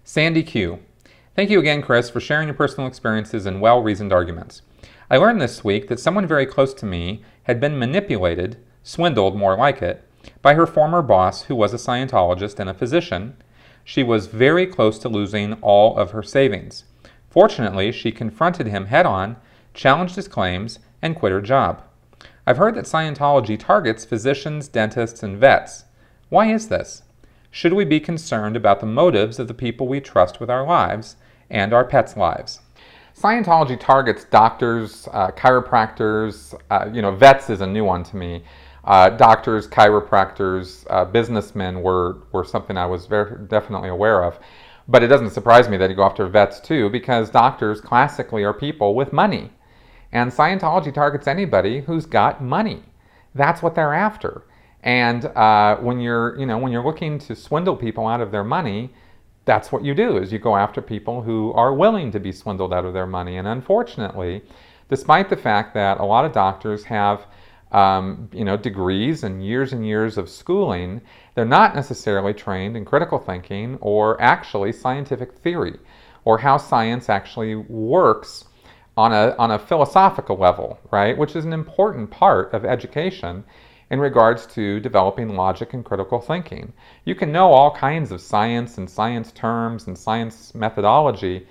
Sandy Q. Thank you again, Chris, for sharing your personal experiences and well-reasoned arguments. I learned this week that someone very close to me had been manipulated, swindled more like it, by her former boss who was a Scientologist and a physician. She was very close to losing all of her savings. Fortunately, she confronted him head-on, challenged his claims, and quit her job. I've heard that Scientology targets physicians, dentists, and vets. Why is this? Should we be concerned about the motives of the people we trust with our lives and our pets' lives? Scientology targets doctors, chiropractors, vets is a new one to me. Doctors, chiropractors, businessmen were something I was definitely aware of. But it doesn't surprise me that you go after vets too, because doctors classically are people with money. And Scientology targets anybody who's got money. That's what they're after. And when you're looking to swindle people out of their money, that's what you do, is you go after people who are willing to be swindled out of their money. And unfortunately, despite the fact that a lot of doctors have degrees and years of schooling, they're not necessarily trained in critical thinking or actually scientific theory, or how science actually works on a philosophical level, right? Which is an important part of education in regards to developing logic and critical thinking. You can know all kinds of science and science terms and science methodology,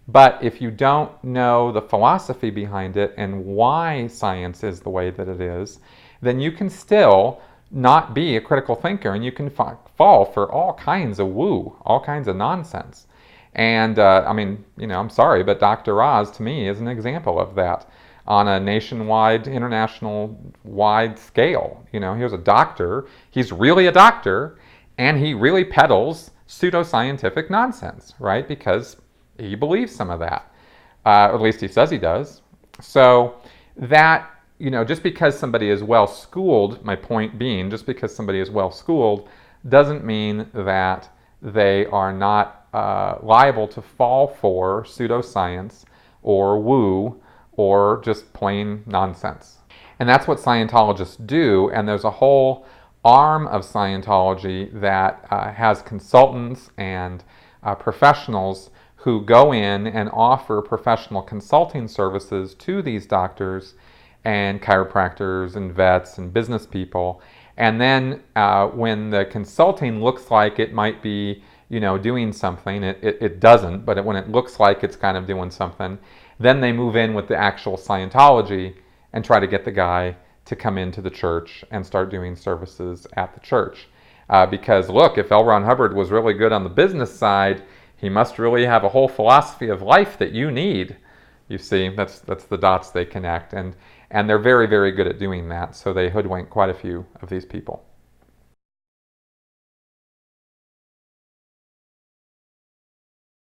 but if you don't know the philosophy behind it and why science is the way that it is, then you can still not be a critical thinker, and you can fall for all kinds of woo, all kinds of nonsense. And I'm sorry, but Dr. Oz to me is an example of that on a nationwide, international-wide scale. He was a doctor, he's really a doctor, and he really peddles pseudoscientific nonsense, right? Because he believes some of that. Or at least he says he does. So that, just because somebody is well-schooled, my point being, just because somebody is well-schooled doesn't mean that they are not liable to fall for pseudoscience or woo or just plain nonsense. And that's what Scientologists do, and there's a whole arm of Scientology that has consultants and professionals who go in and offer professional consulting services to these doctors and chiropractors and vets and business people. And then when the consulting looks like it might be doing something, it doesn't, but when it looks like it's kind of doing something, then they move in with the actual Scientology and try to get the guy to come into the church and start doing services at the church. Because look, if L. Ron Hubbard was really good on the business side, he must really have a whole philosophy of life that you need. You see, that's the dots they connect. And they're very, very good at doing that. So they hoodwink quite a few of these people.